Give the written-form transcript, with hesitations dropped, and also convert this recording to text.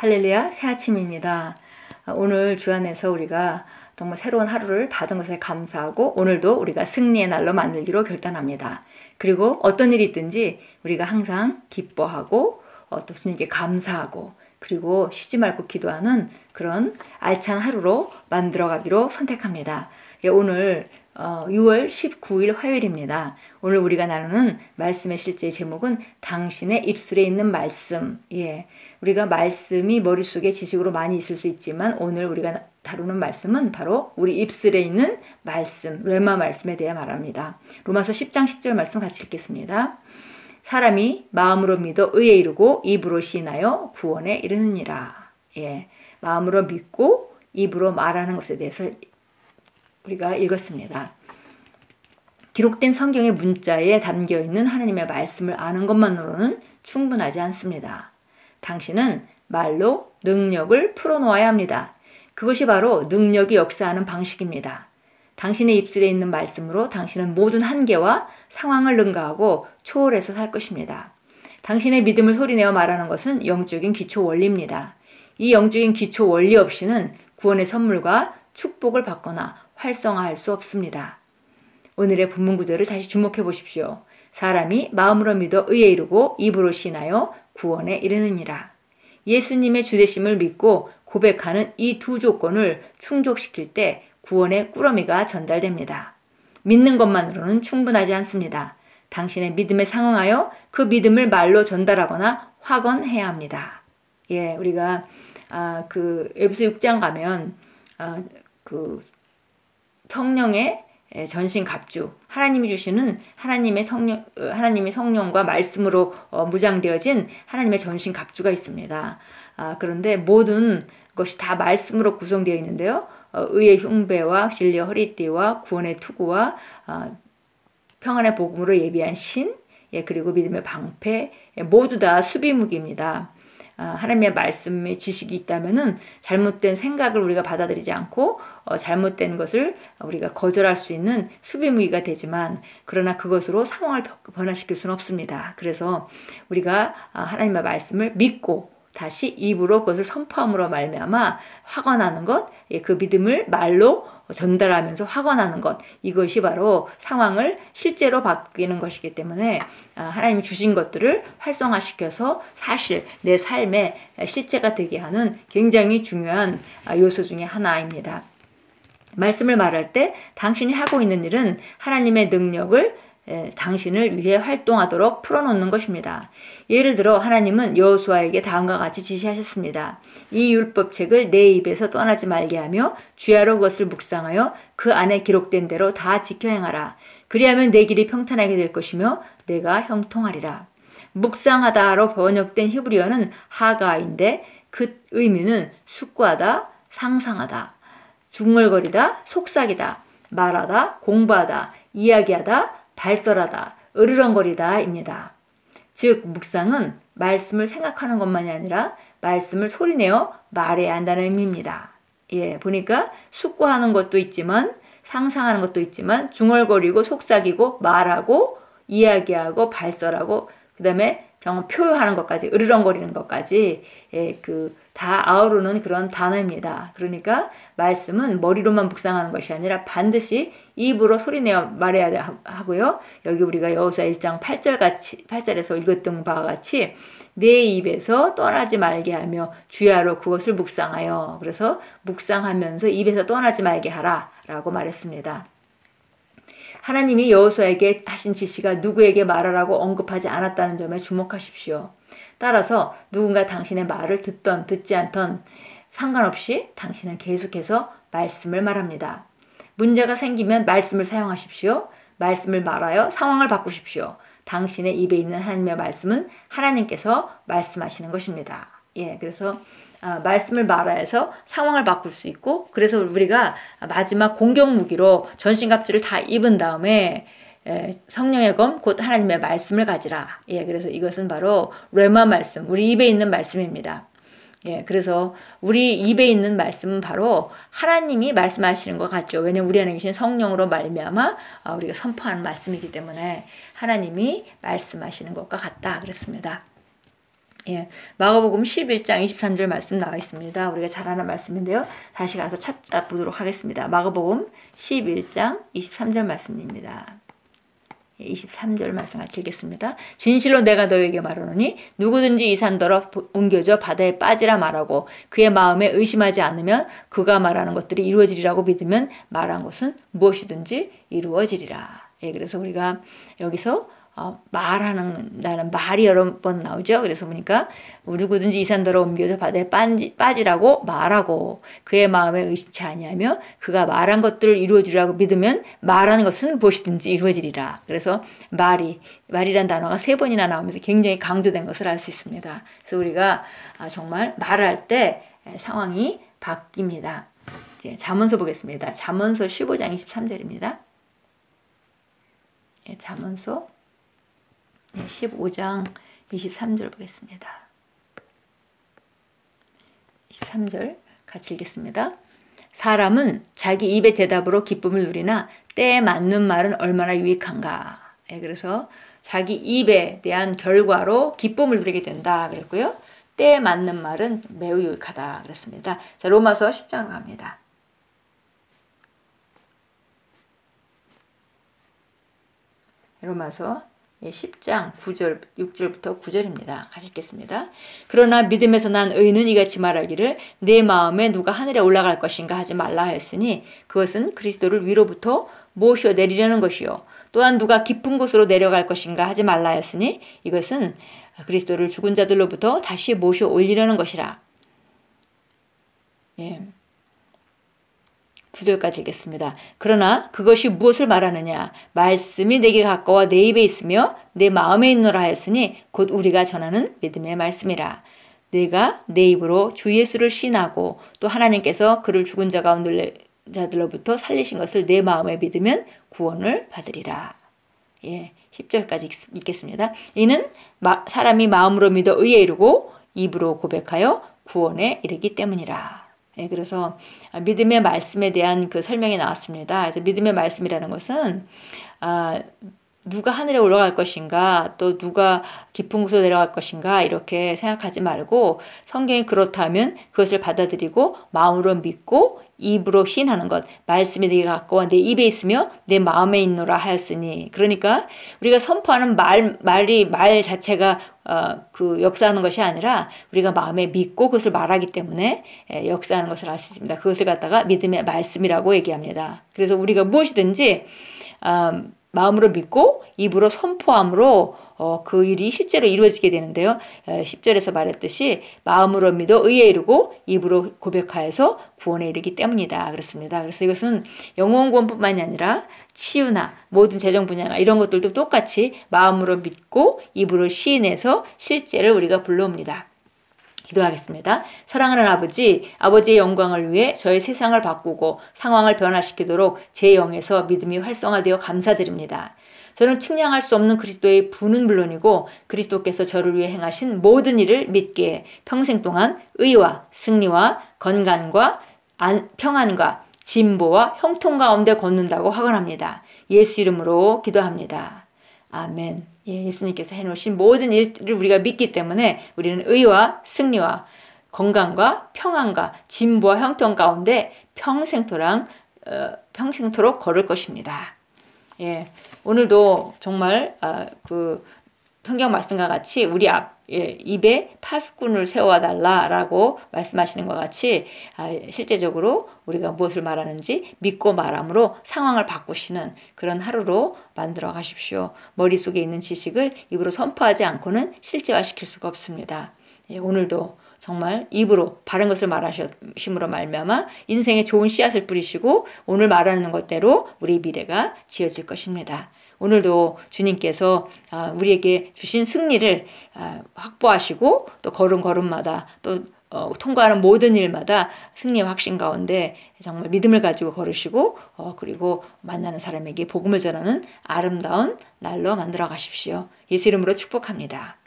할렐루야, 새 아침입니다. 오늘 주 안에서 우리가 정말 새로운 하루를 받은 것에 감사하고 오늘도 우리가 승리의 날로 만들기로 결단합니다. 그리고 어떤 일이 있든지 우리가 항상 기뻐하고 또 주님께 감사하고 그리고 쉬지 말고 기도하는 그런 알찬 하루로 만들어가기로 선택합니다. 오늘 6월 19일 화요일입니다. 오늘 우리가 나누는 말씀의 실제 제목은 당신의 입술에 있는 말씀. 우리가 말씀이 머릿속에 지식으로 많이 있을 수 있지만 오늘 우리가 다루는 말씀은 바로 우리 입술에 있는 말씀, 레마 말씀에 대해 말합니다. 로마서 10장 10절 말씀 같이 읽겠습니다. 사람이 마음으로 믿어 의에 이르고 입으로 시인하여 구원에 이르느니라. 마음으로 믿고 입으로 말하는 것에 대해서 우리가 읽었습니다. 기록된 성경의 문자에 담겨있는 하나님의 말씀을 아는 것만으로는 충분하지 않습니다. 당신은 말로 능력을 풀어놓아야 합니다. 그것이 바로 능력이 역사하는 방식입니다. 당신의 입술에 있는 말씀으로 당신은 모든 한계와 상황을 능가하고 초월해서 살 것입니다. 당신의 믿음을 소리내어 말하는 것은 영적인 기초 원리입니다. 이 영적인 기초 원리 없이는 구원의 선물과 축복을 받거나 활성화할 수 없습니다. 오늘의 본문 구절을 다시 주목해 보십시오. 사람이 마음으로 믿어 의에 이르고 입으로 시인하여 구원에 이르느니라. 예수님의 주되심을 믿고 고백하는 이 두 조건을 충족시킬 때 구원의 꾸러미가 전달됩니다. 믿는 것만으로는 충분하지 않습니다. 당신의 믿음에 상응하여 그 믿음을 말로 전달하거나 확언해야 합니다. 우리가 에베소 6장 가면 성령의 전신갑주, 하나님이 주시는 하나님의 성령과 말씀으로 무장되어진 하나님의 전신갑주가 있습니다. 그런데 모든 것이 다 말씀으로 구성되어 있는데요. 의의 흉배와 진리의 허리띠와 구원의 투구와 평안의 복음으로 예비한 신, 그리고 믿음의 방패, 모두 다 수비무기입니다. 하나님의 말씀의 지식이 있다면은 잘못된 생각을 우리가 받아들이지 않고 잘못된 것을 우리가 거절할 수 있는 수비무기가 되지만 그러나 그것으로 상황을 변화시킬 수는 없습니다. 그래서 우리가 하나님의 말씀을 믿고 다시 입으로 그것을 선포함으로 말미암아 확언하는 것, 그 믿음을 말로 전달하면서 확언하는 것, 이것이 바로 상황을 실제로 바뀌는 것이기 때문에 하나님이 주신 것들을 활성화시켜서 사실 내 삶의 실제가 되게 하는 굉장히 중요한 요소 중에 하나입니다. 말씀을 말할 때 당신이 하고 있는 일은 하나님의 능력을 당신을 위해 활동하도록 풀어놓는 것입니다. 예를 들어 하나님은 여호수아에게 다음과 같이 지시하셨습니다. 이 율법책을 내 입에서 떠나지 말게 하며 주야로 그것을 묵상하여 그 안에 기록된 대로 다 지켜 행하라. 그리하면 내 길이 평탄하게 될 것이며 내가 형통하리라. 묵상하다로 번역된 히브리어는 하가인데 그 의미는 숙고하다, 상상하다, 중얼거리다, 속삭이다, 말하다, 공부하다, 이야기하다, 발설하다, 으르렁거리다 입니다. 즉 묵상은 말씀을 생각하는 것만이 아니라 말씀을 소리내어 말해야 한다는 의미입니다. 보니까 숙고하는 것도 있지만 상상하는 것도 있지만 중얼거리고 속삭이고 말하고 이야기하고 발설하고 그 다음에 정말 표현하는 것까지 으르렁거리는 것까지 다 아우르는 그런 단어입니다. 그러니까 말씀은 머리로만 묵상하는 것이 아니라 반드시 입으로 소리내어 말해야 하고요. 여기 우리가 여호수아 1장 8절에서 읽었던 바와 같이 내 입에서 떠나지 말게 하며 주야로 그것을 묵상하여, 그래서 묵상하면서 입에서 떠나지 말게 하라 라고 말했습니다. 하나님이 여호수아에게 하신 지시가 누구에게 말하라고 언급하지 않았다는 점에 주목하십시오. 따라서 누군가 당신의 말을 듣던 듣지 않던 상관없이 당신은 계속해서 말씀을 말합니다. 문제가 생기면 말씀을 사용하십시오. 말씀을 말하여 상황을 바꾸십시오. 당신의 입에 있는 하나님의 말씀은 하나님께서 말씀하시는 것입니다. 그래서 말씀을 말하여서 상황을 바꿀 수 있고, 그래서 우리가 마지막 공격 무기로 전신갑주를 다 입은 다음에 성령의 검 곧 하나님의 말씀을 가지라. 그래서 이것은 바로 레마 말씀, 우리 입에 있는 말씀입니다. 그래서 우리 입에 있는 말씀은 바로 하나님이 말씀하시는 것 같죠. 왜냐하면 우리 안에 계신 성령으로 말미암아 우리가 선포하는 말씀이기 때문에 하나님이 말씀하시는 것과 같다 그랬습니다. 예, 마가복음 11장 23절 말씀 나와 있습니다. 우리가 잘 아는 말씀인데요. 다시 가서 찾아보도록 하겠습니다. 마가복음 11장 23절 말씀입니다. 23절 말씀 같이 읽겠습니다. 진실로 내가 너에게 말하노니 누구든지 이 산더러 옮겨져 바다에 빠지라 말하고 그의 마음에 의심하지 않으면 그가 말하는 것들이 이루어지리라고 믿으면 말한 것은 무엇이든지 이루어지리라. 예, 그래서 우리가 여기서 말하는 말이 여러 번 나오죠. 그래서 보니까 누구든지 이 산더러 옮겨서 바다에 빠지라고 말하고 그의 마음에 의심치 아니하며 그가 말한 것들을 이루어지리라고 믿으면 말하는 것은 무엇이든지 이루어지리라. 그래서 말이란 단어가 3번이나 나오면서 굉장히 강조된 것을 알 수 있습니다. 그래서 우리가 정말 말할 때 상황이 바뀝니다. 잠언서 보겠습니다. 잠언서 15장 23절입니다. 잠언서 15장 23절 보겠습니다. 23절 같이 읽겠습니다. 사람은 자기 입의 대답으로 기쁨을 누리나 때에 맞는 말은 얼마나 유익한가. 그래서 자기 입에 대한 결과로 기쁨을 누리게 된다 그랬고요. 때에 맞는 말은 매우 유익하다 그랬습니다. 자, 로마서 10장으로 갑니다. 로마서 10장 9절, 6절부터 9절입니다. 같이 읽겠습니다. 그러나 믿음에서 난 의인은 이같이 말하기를 내 마음에 누가 하늘에 올라갈 것인가 하지 말라 하였으니 그것은 그리스도를 위로부터 모셔 내리려는 것이요. 또한 누가 깊은 곳으로 내려갈 것인가 하지 말라 하였으니 이것은 그리스도를 죽은 자들로부터 다시 모셔 올리려는 것이라. 예. 9절까지 읽겠습니다. 그러나 그것이 무엇을 말하느냐? 말씀이 내게 가까워 내 입에 있으며 내 마음에 있노라 하였으니 곧 우리가 전하는 믿음의 말씀이라. 내가 내 입으로 주 예수를 신하고 또 하나님께서 그를 죽은 자 가운데 자들로부터 살리신 것을 내 마음에 믿으면 구원을 받으리라. 예, 10절까지 읽겠습니다. 이는 사람이 마음으로 믿어 의에 이르고 입으로 고백하여 구원에 이르기 때문이라. 예, 그래서 믿음의 말씀에 대한 그 설명이 나왔습니다. 그래서 믿음의 말씀이라는 것은 누가 하늘에 올라갈 것인가 또 누가 깊은 곳으로 내려갈 것인가 이렇게 생각하지 말고 성경이 그렇다면 그것을 받아들이고 마음으로 믿고 입으로 시인하는 것. 말씀이 내게 가까워 내 입에 있으며 내 마음에 있노라 하였으니. 그러니까 우리가 선포하는 말 자체가 그 역사하는 것이 아니라 우리가 마음에 믿고 그것을 말하기 때문에 역사하는 것을 알 수 있습니다. 그것을 갖다가 믿음의 말씀이라고 얘기합니다. 그래서 우리가 무엇이든지 마음으로 믿고 입으로 선포함으로 그 일이 실제로 이루어지게 되는데요. 10절에서 말했듯이 마음으로 믿어 의에 이르고 입으로 고백하여서 구원에 이르기 때문이다. 그렇습니다. 그래서 이것은 영혼 구원뿐만이 아니라 치유나 모든 재정 분야나 이런 것들도 똑같이 마음으로 믿고 입으로 시인해서 실제를 우리가 불러옵니다. 기도하겠습니다. 사랑하는 아버지의 영광을 위해 저의 세상을 바꾸고 상황을 변화시키도록 제 영에서 믿음이 활성화되어 감사드립니다. 저는 측량할 수 없는 그리스도의 부는 물론이고 그리스도께서 저를 위해 행하신 모든 일을 믿기에 평생 동안 의와 승리와 건강과 평안과 진보와 형통 가운데 걷는다고 확언합니다. 예수 이름으로 기도합니다. 아멘. 예수님께서 해놓으신 모든 일을 우리가 믿기 때문에 우리는 의와 승리와 건강과 평안과 진보와 형통 가운데 평생토록 걸을 것입니다. 오늘도 정말 그 성경 말씀과 같이 우리 입에 파수꾼을 세워달라라고 말씀하시는 것 같이 실제적으로 우리가 무엇을 말하는지 믿고 말함으로 상황을 바꾸시는 그런 하루로 만들어 가십시오. 머릿속에 있는 지식을 입으로 선포하지 않고는 실제화시킬 수가 없습니다. 오늘도 정말 입으로 바른 것을 말하심으로 말미암아 인생에 좋은 씨앗을 뿌리시고 오늘 말하는 것대로 우리 미래가 지어질 것입니다. 오늘도 주님께서 우리에게 주신 승리를 확보하시고 또 걸음걸음마다 또 통과하는 모든 일마다 승리의 확신 가운데 정말 믿음을 가지고 걸으시고 그리고 만나는 사람에게 복음을 전하는 아름다운 날로 만들어 가십시오. 예수 이름으로 축복합니다.